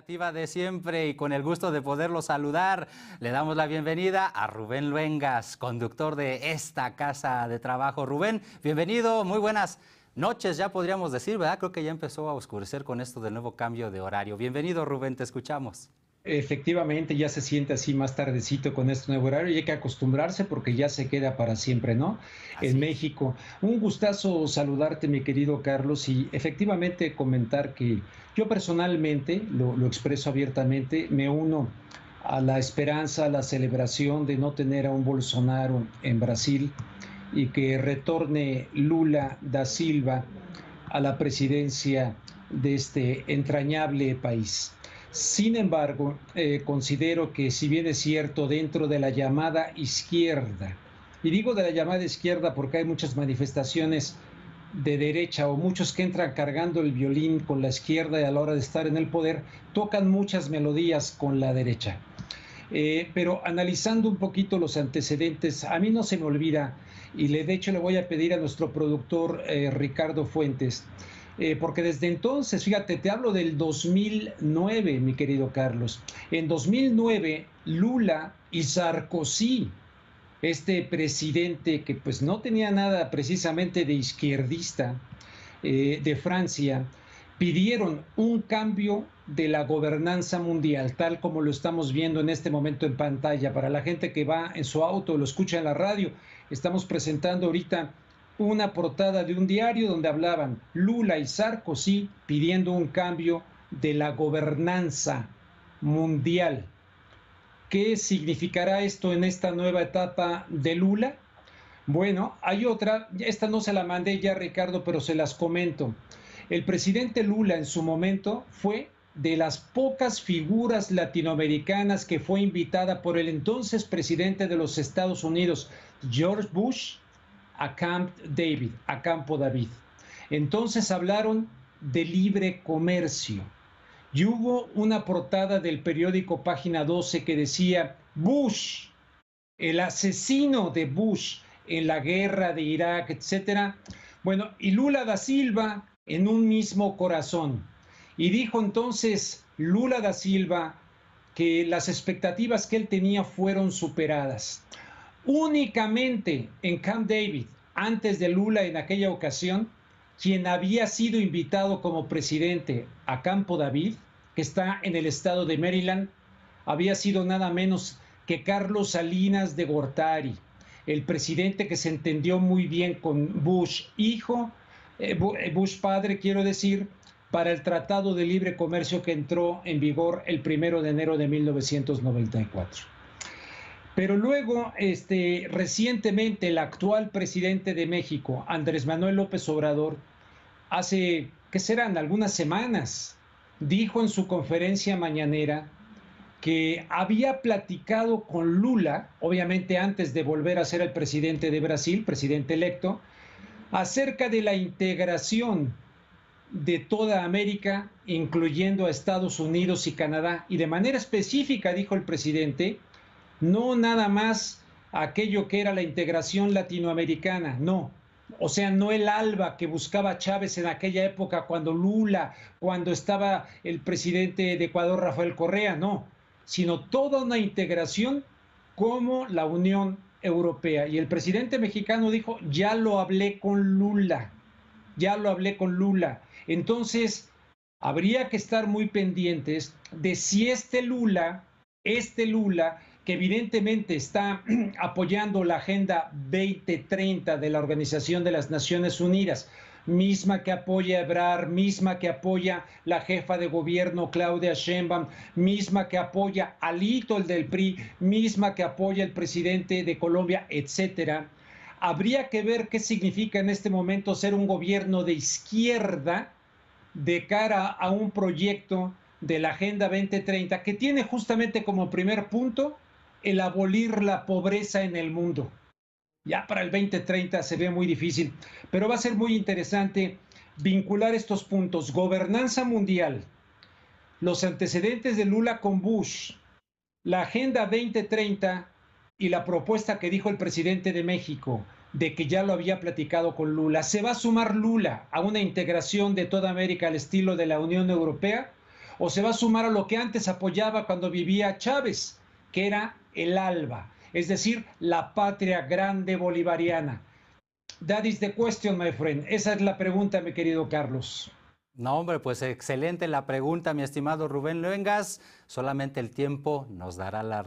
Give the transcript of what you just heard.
Cooperativa de siempre y con el gusto de poderlo saludar, le damos la bienvenida a Rubén Luengas, conductor de esta casa de trabajo. Rubén, bienvenido, muy buenas noches, ya podríamos decir, ¿verdad? Creo que ya empezó a oscurecer con esto del nuevo cambio de horario. Bienvenido, Rubén, te escuchamos. Efectivamente, ya se siente así más tardecito con este nuevo horario y hay que acostumbrarse porque ya se queda para siempre, ¿no? En Así es. México. Un gustazo saludarte, mi querido Carlos, y efectivamente comentar que yo personalmente, lo expreso abiertamente, me uno a la esperanza, a la celebración de no tener a un Bolsonaro en Brasil y que retorne Lula da Silva a la presidencia de este entrañable país. Sin embargo, considero que si bien es cierto dentro de la llamada izquierda, y digo de la llamada izquierda porque hay muchas manifestaciones de derecha o muchos que entran cargando el violín con la izquierda y a la hora de estar en el poder tocan muchas melodías con la derecha. Pero analizando un poquito los antecedentes, a mí no se me olvida, y de hecho le voy a pedir a nuestro productor Ricardo Fuentes, porque desde entonces, fíjate, te hablo del 2009, mi querido Carlos. En 2009, Lula y Sarkozy, este presidente que pues no tenía nada precisamente de izquierdista de Francia, pidieron un cambio de la gobernanza mundial, tal como lo estamos viendo en este momento en pantalla. Para la gente que va en su auto, lo escucha en la radio, estamos presentando ahorita una portada de un diario donde hablaban Lula y Sarkozy pidiendo un cambio de la gobernanza mundial. ¿Qué significará esto en esta nueva etapa de Lula? Bueno, hay otra, esta no se la mandé ya, Ricardo, pero se las comento. El presidente Lula en su momento fue de las pocas figuras latinoamericanas que fue invitada por el entonces presidente de los Estados Unidos, George Bush, a Camp David, a Campo David. Entonces hablaron de libre comercio. Y hubo una portada del periódico Página 12 que decía Bush, el asesino de Bush en la guerra de Irak, etcétera. Bueno, y Lula da Silva en un mismo corazón. Y dijo entonces Lula da Silva que las expectativas que él tenía fueron superadas. Únicamente en Camp David, antes de Lula en aquella ocasión, quien había sido invitado como presidente a Campo David, que está en el estado de Maryland, había sido nada menos que Carlos Salinas de Gortari, el presidente que se entendió muy bien con Bush hijo, Bush padre, quiero decir, para el Tratado de Libre Comercio que entró en vigor el 1 de enero de 1994. Pero luego, recientemente, el actual presidente de México, Andrés Manuel López Obrador, hace, ¿qué serán? Algunas semanas, dijo en su conferencia mañanera que había platicado con Lula, obviamente antes de volver a ser el presidente de Brasil, presidente electo, acerca de la integración de toda América, incluyendo a Estados Unidos y Canadá. Y de manera específica, dijo el presidente, no nada más aquello que era la integración latinoamericana, no. O sea, no el ALBA que buscaba Chávez en aquella época, cuando Lula, cuando estaba el presidente de Ecuador, Rafael Correa, no, sino toda una integración como la Unión Europea. Y el presidente mexicano dijo, ya lo hablé con Lula, ya lo hablé con Lula. Entonces, habría que estar muy pendientes de si este Lula, que evidentemente está apoyando la Agenda 2030 de la Organización de las Naciones Unidas, misma que apoya a Ebrard, misma que apoya la jefa de gobierno Claudia Sheinbaum, misma que apoya a Alito, el del PRI, misma que apoya el presidente de Colombia, etcétera. Habría que ver qué significa en este momento ser un gobierno de izquierda de cara a un proyecto de la Agenda 2030 que tiene justamente como primer punto el abolir la pobreza en el mundo. Ya para el 2030 se ve muy difícil, pero va a ser muy interesante vincular estos puntos: gobernanza mundial, los antecedentes de Lula con Bush, la Agenda 2030 y la propuesta que dijo el presidente de México de que ya lo había platicado con Lula. ¿Se va a sumar Lula a una integración de toda América al estilo de la Unión Europea? o se va a sumar a lo que antes apoyaba cuando vivía Chávez, que era el ALBA, es decir, la patria grande bolivariana? That is the question, my friend. Esa es la pregunta, mi querido Carlos. No, hombre, pues excelente la pregunta, mi estimado Rubén Luengas. Solamente el tiempo nos dará la